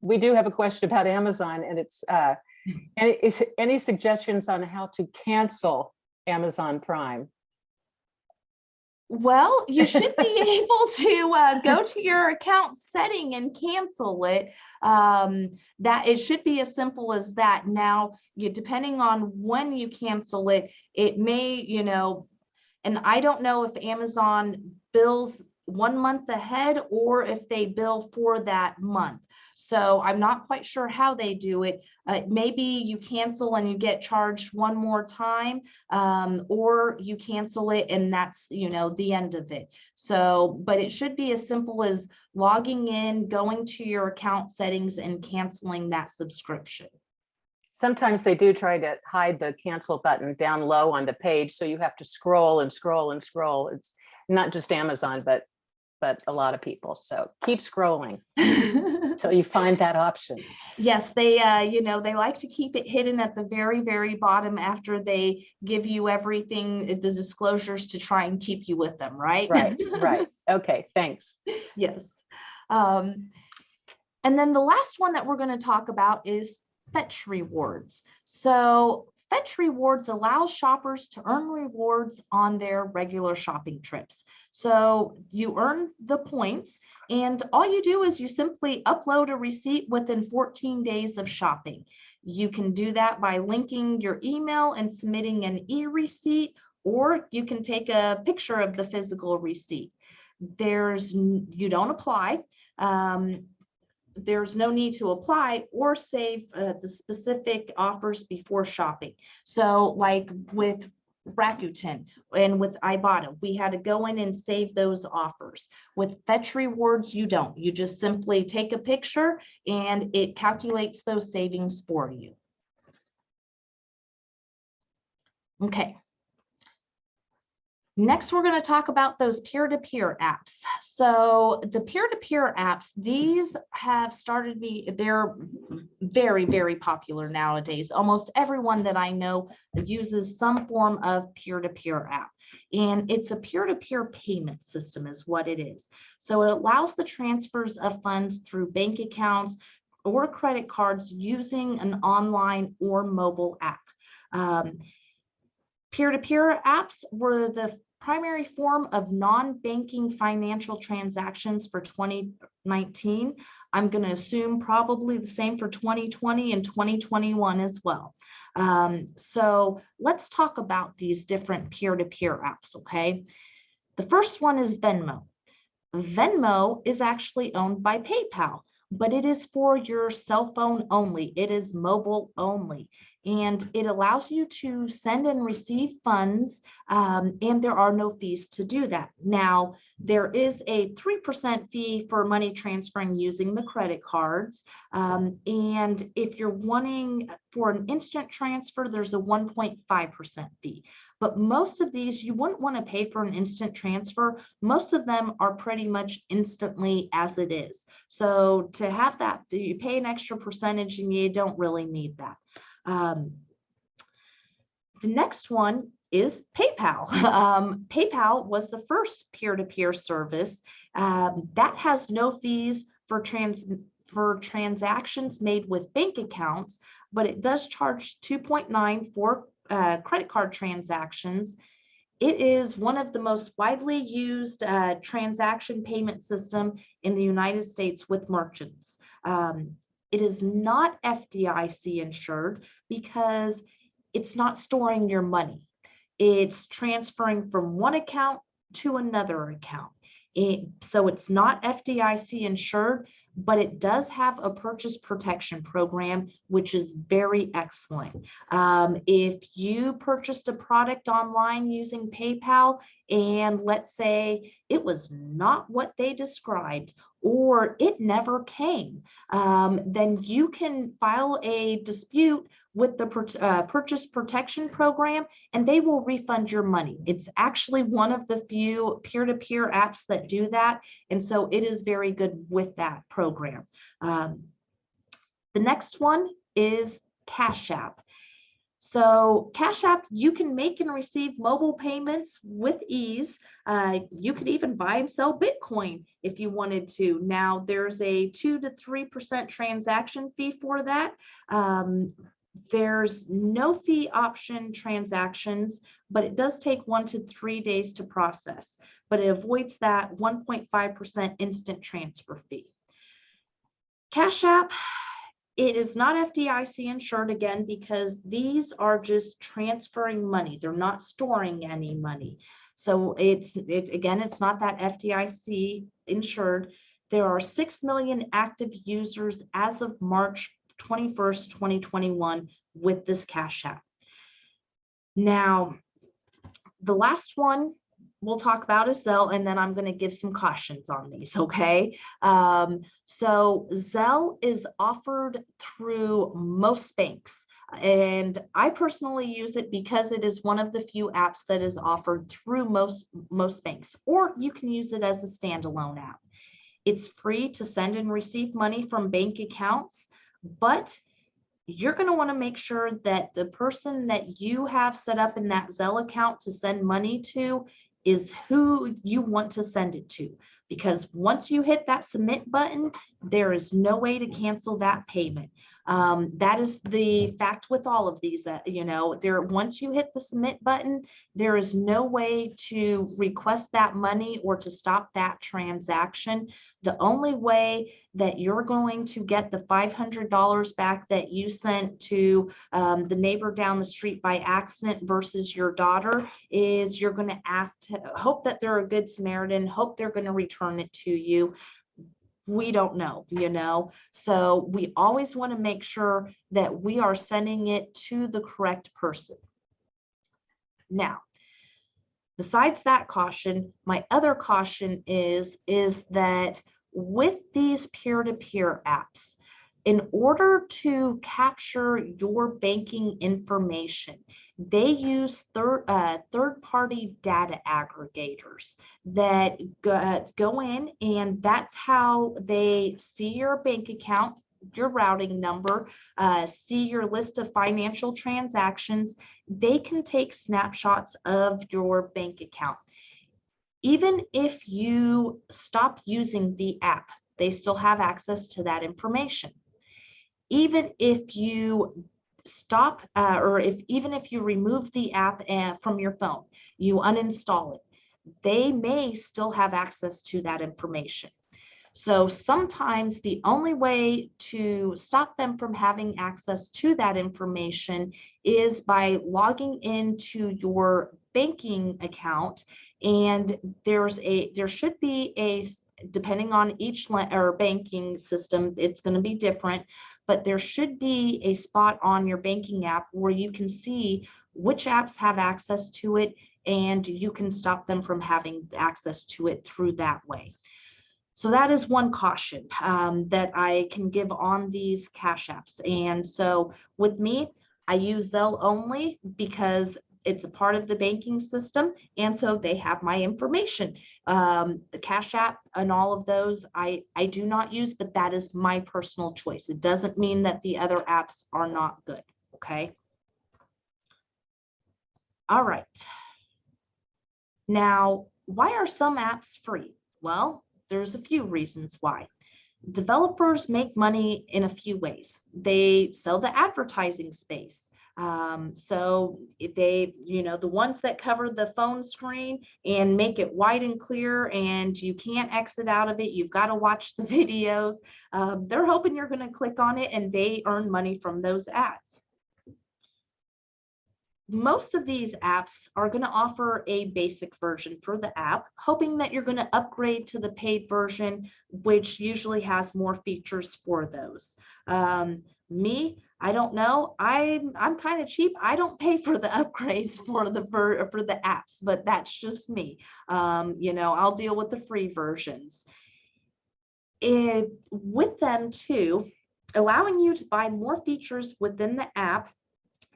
we do have a question about Amazon, and it's any suggestions on how to cancel Amazon Prime? Well, you should be able to go to your account setting and cancel it. That it should be as simple as that. Now, depending on when you cancel it, it may, and I don't know if Amazon bills 1 month ahead or if they bill for that month. So I'm not quite sure how they do it. Maybe you cancel and you get charged one more time, or you cancel it and that's, the end of it. So, but it should be as simple as logging in, going to your account settings and canceling that subscription. Sometimes they do try to hide the cancel button down low on the page, so you have to scroll and scroll and scroll. It's not just Amazon, but a lot of people. So keep scrolling until you find that option. Yes, they they like to keep it hidden at the very, very bottom after they give you everything, the disclosures to try and keep you with them, right? Right. Okay, thanks. Yes. And then the last one that we're going to talk about is Fetch Rewards. So Fetch Rewards allows shoppers to earn rewards on their regular shopping trips. So you earn the points, and all you do is you simply upload a receipt within 14 days of shopping. You can do that by linking your email and submitting an e-receipt, or you can take a picture of the physical receipt. You don't apply. There's no need to apply or save the specific offers before shopping. So like with Rakuten and with Ibotta, we had to go in and save those offers. With Fetch Rewards, you don't. You just simply take a picture and it calculates those savings for you. Okay. Next, we're going to talk about those peer-to-peer apps. So the peer-to-peer apps, these have started they're very, very popular nowadays. Almost everyone that I know uses some form of peer-to-peer app. And it's a peer-to-peer payment system is what it is. So it allows the transfers of funds through bank accounts or credit cards using an online or mobile app. Peer-to-peer apps were the primary form of non-banking financial transactions for 2019. I'm going to assume probably the same for 2020 and 2021 as well. So let's talk about these different peer-to-peer apps, okay? The first one is Venmo. Venmo is actually owned by PayPal, but it is for your cell phone only. It is mobile only. And it allows you to send and receive funds, and there are no fees to do that. Now, there is a 3% fee for money transferring using the credit cards. And if you're wanting for an instant transfer, there's a 1.5% fee. But most of these, you wouldn't want to pay for an instant transfer. Most of them are pretty much instantly as it is. So to have that, you pay an extra percentage and you don't really need that. The next one is PayPal. PayPal was the first peer-to-peer service that has no fees for transactions made with bank accounts, but it does charge 2.9 for credit card transactions. It is one of the most widely used transaction payment system in the United States with merchants. It is not FDIC insured because it's not storing your money. It's transferring from one account to another account. So it's not FDIC insured, but it does have a purchase protection program, which is very excellent. If you purchased a product online using PayPal, and let's say it was not what they described, or it never came, then you can file a dispute with the purchase protection program, and they will refund your money. It's actually one of the few peer-to-peer apps that do that, and so it is very good with that program. The next one is Cash App. So Cash App, you can make and receive mobile payments with ease. You could even buy and sell Bitcoin if you wanted to. Now there's a 2 to 3% transaction fee for that. There's no fee option transactions, but it does take 1 to 3 days to process, but it avoids that 1.5% instant transfer fee. Cash App, it is not FDIC insured again, because these are just transferring money. They're not storing any money. So it's not that FDIC insured. There are 6 million active users as of March 21st, 2021 with this Cash App. Now, the last one we'll talk about is Zelle, and then I'm going to give some cautions on these, okay? So Zelle is offered through most banks, and I personally use it because it is one of the few apps that is offered through most banks, or you can use it as a standalone app. It's free to send and receive money from bank accounts, but you're going to want to make sure that the person that you have set up in that Zelle account to send money to is who you want to send it to, because once you hit that submit button, there is no way to cancel that payment. That is the fact with all of these, that once you hit the submit button, there is no way to request that money or to stop that transaction. The only way that you're going to get the $500 back that you sent to the neighbor down the street by accident versus your daughter is you're going to have to hope that they're a good Samaritan, hope they're going to return it to you. We don't know, so we always want to make sure that we are sending it to the correct person. Now, besides that caution, my other caution is that with these peer-to-peer apps, in order to capture your banking information, they use third-party data aggregators that go in, and that's how they see your bank account, your routing number, see your list of financial transactions. They can take snapshots of your bank account. Even if you stop using the app, they still have access to that information. Even if you stop even if you remove the app from your phone, you uninstall it, they may still have access to that information. So sometimes the only way to stop them from having access to that information is by logging into your banking account, and there should be a, depending on each banking system, it's going to be different, but there should be a spot on your banking app where you can see which apps have access to it, and you can stop them from having access to it through that way. So that is one caution that I can give on these Cash Apps. And so with me, I use Zelle only because it's a part of the banking system, and so they have my information. The Cash App and all of those I do not use, but that is my personal choice. It doesn't mean that the other apps are not good, okay? All right. Now, why are some apps free? Well, there's a few reasons why. Developers make money in a few ways. They sell the advertising space. So they, the ones that cover the phone screen and make it white and clear and you can't exit out of it, you've got to watch the videos. They're hoping you're going to click on it, and they earn money from those ads. Most of these apps are going to offer a basic version for the app, hoping that you're going to upgrade to the paid version, which usually has more features for those. Me, I don't know. I'm kind of cheap. I don't pay for the upgrades for the apps, but that's just me. I'll deal with the free versions. With them too, allowing you to buy more features within the app,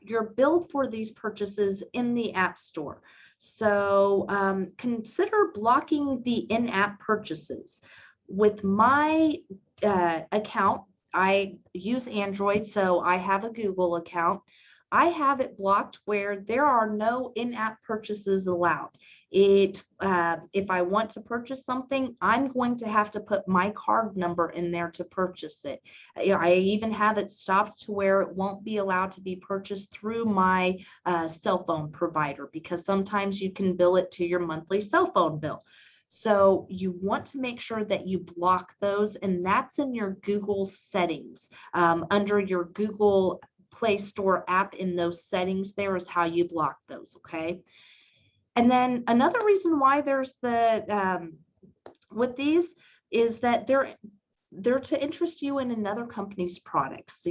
you're billed for these purchases in the App Store. So consider blocking the in-app purchases. With my account, I use Android, so I have a Google account. I have it blocked where there are no in-app purchases allowed. If I want to purchase something, I'm going to have to put my card number in there to purchase it. I even have it stopped to where it won't be allowed to be purchased through my cell phone provider, because sometimes you can bill it to your monthly cell phone bill. So you want to make sure that you block those, and that's in your Google settings. Under your Google Play Store app, in those settings, there is how you block those, okay? And then another reason why there's the, with these, is that they're to interest you in another company's products. So,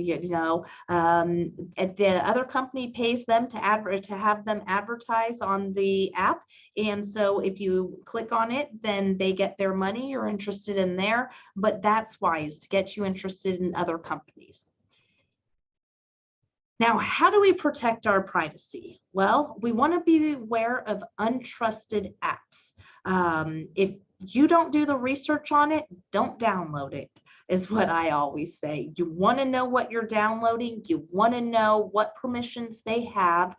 the other company pays them to have them advertise on the app. And so if you click on it, then they get their money. You're interested in there, but that's why, is to get you interested in other companies. Now, how do we protect our privacy? Well, we want to be aware of untrusted apps. If you don't do the research on it, don't download it, is what I always say. You want to know what you're downloading. You want to know what permissions they have,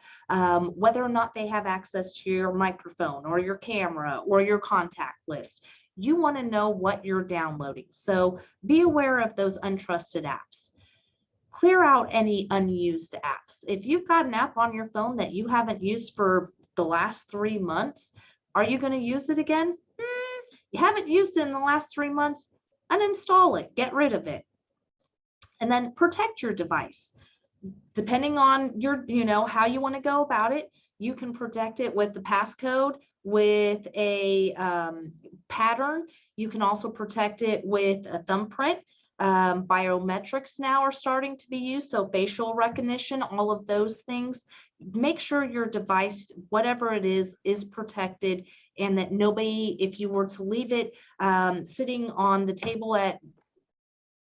whether or not they have access to your microphone or your camera or your contact list. You want to know what you're downloading. So be aware of those untrusted apps. Clear out any unused apps. If you've got an app on your phone that you haven't used for the last 3 months, are you going to use it again? You haven't used it in the last 3 months, uninstall it, get rid of it. And then protect your device. Depending on your, how you want to go about it, you can protect it with the passcode, with a pattern. You can also protect it with a thumbprint. Biometrics now are starting to be used, so facial recognition, all of those things. Make sure your device, whatever it is protected, and that nobody, if you were to leave it sitting on the table at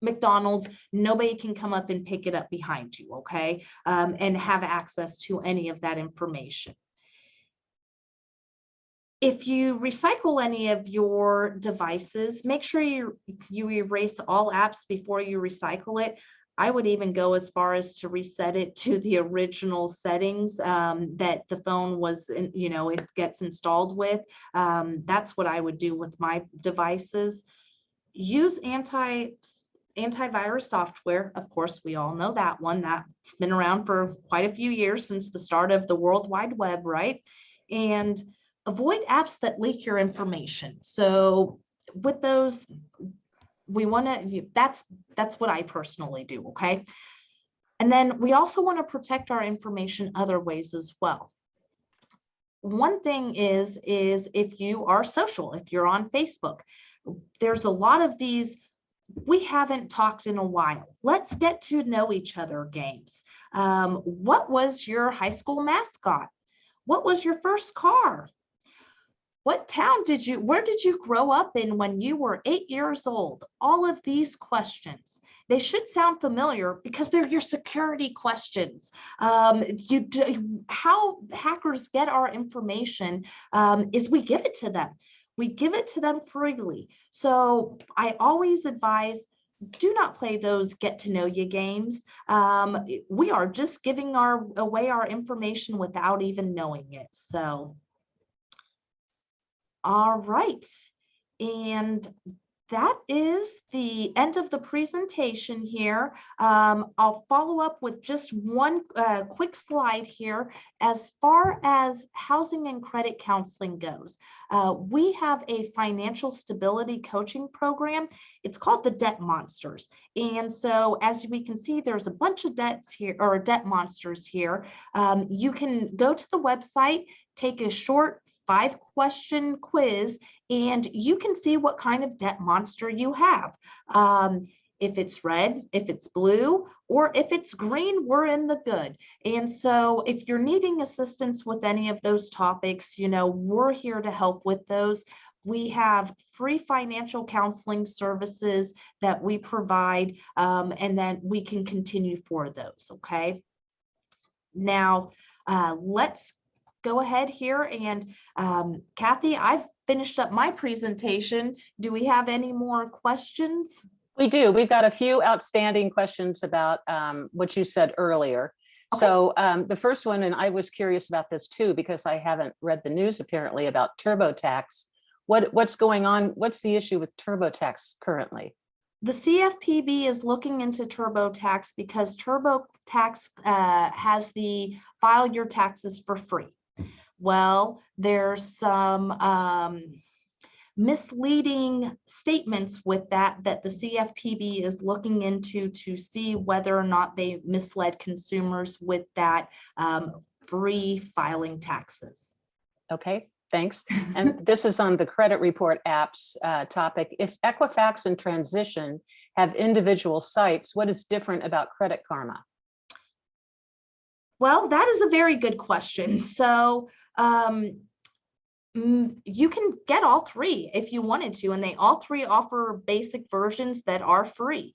McDonald's, nobody can come up and pick it up behind you, okay? And have access to any of that information. If you recycle any of your devices, make sure you erase all apps before you recycle it. I would even go as far as to reset it to the original settings that the phone was, it gets installed with. That's what I would do with my devices. Use antivirus software. Of course, we all know that one. That's been around for quite a few years, since the start of the World Wide Web, right? And avoid apps that leak your information. So with those, we want to, that's what I personally do, okay? And then we also want to protect our information other ways as well. One thing is if you are social, if you're on Facebook, there's a lot of these "we haven't talked in a while, let's get to know each other" games. What was your high school mascot? What was your first car? What town where did you grow up in when you were 8 years old? All of these questions, they should sound familiar because they're your security questions. How hackers get our information is we give it to them. We give it to them freely. So I always advise, do not play those get to know you games. We are just giving away our information without even knowing it. So all right, and that is the end of the presentation here. I'll follow up with just one quick slide here. As far as housing and credit counseling goes, we have a financial stability coaching program. It's called the Debt Monsters. And so as we can see, there's a bunch of debts here, or debt monsters here. You can go to the website, take a short 5-question quiz, and you can see what kind of debt monster you have. If it's red, if it's blue, or if it's green, we're in the good. And so if you're needing assistance with any of those topics, we're here to help with those. We have free financial counseling services that we provide, and then we can continue for those, okay? Now, let's go ahead here, and Kathy, I've finished up my presentation. Do we have any more questions? We do. We've got a few outstanding questions about what you said earlier. Okay. So the first one, and I was curious about this too, because I haven't read the news apparently about TurboTax. What's going on? What's the issue with TurboTax currently? The CFPB is looking into TurboTax because TurboTax has the file your taxes for free. Well, there's some misleading statements with that the CFPB is looking into to see whether or not they misled consumers with that free filing taxes. Okay, thanks. And this is on the credit report apps topic. If Equifax and Transition have individual sites, what is different about Credit Karma? Well, that is a very good question. So you can get all three if you wanted to, and they all three offer basic versions that are free.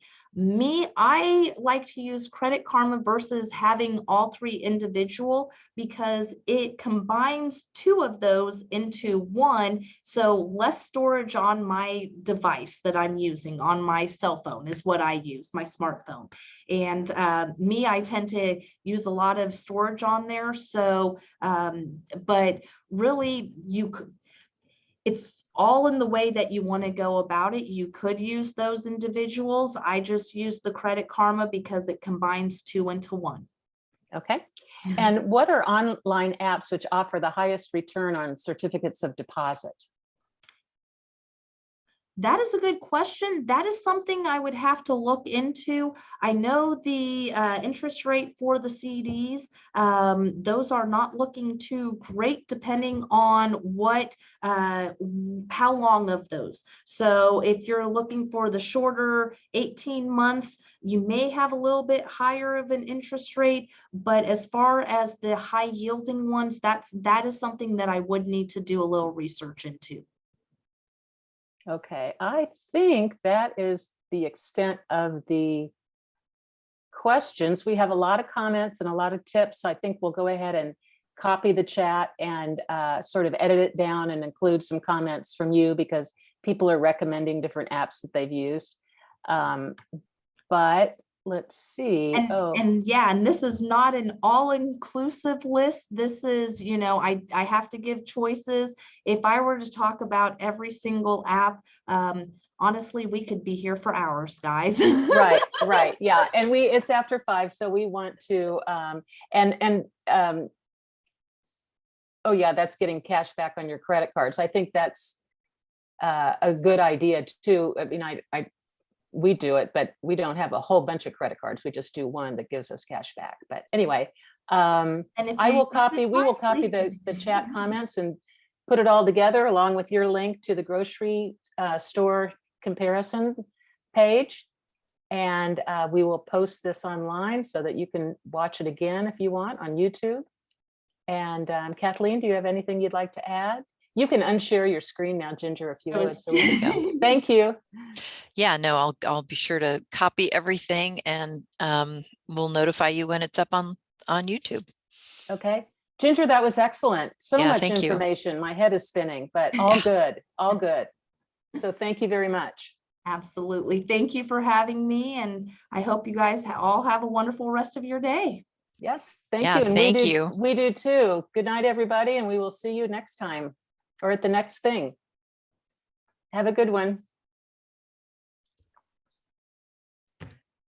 I like to use Credit Karma versus having all three individual because it combines two of those into one. So less storage on my device that I'm using on my cell phone is what I use, my smartphone. And I tend to use a lot of storage on there. So, but really it's all in the way that you want to go about it. You could use those individuals. I just use the Credit Karma because it combines two into one. Okay. And what are online apps which offer the highest return on certificates of deposit? That is a good question. That is something I would have to look into. I know the interest rate for the CDs, those are not looking too great depending on how long of those. So if you're looking for the shorter 18 months, you may have a little bit higher of an interest rate, but as far as the high yielding ones, that is something that I would need to do a little research into. Okay, I think that is the extent of the questions. We have a lot of comments and a lot of tips. I think we'll go ahead and copy the chat and sort of edit it down and include some comments from you because people are recommending different apps that they've used. But let's see. And this is not an all-inclusive list. This is, I have to give choices. If I were to talk about every single app, honestly, we could be here for hours, guys. Right. Yeah. And it's after 5, so we want to, oh yeah, that's getting cash back on your credit cards. I think that's a good idea too. I mean, we do it, but we don't have a whole bunch of credit cards. We just do one that gives us cash back. But anyway, we will copy the chat comments and put it all together along with your link to the grocery store comparison page. And we will post this online so that you can watch it again if you want on YouTube. And Kathleen, do you have anything you'd like to add? You can unshare your screen now, Ginger, if you would. So we can go. Thank you. Yeah, no, I'll be sure to copy everything and we'll notify you when it's up on YouTube. Okay. Ginger, that was excellent. So much thank you. information. My head is spinning, but all good, all good. So thank you very much. Absolutely. Thank you for having me. And I hope you guys all have a wonderful rest of your day. Yes, thank Yeah, you. And thank you. We do too. Good night, everybody. And we will see you next time or at the next thing. Have a good one.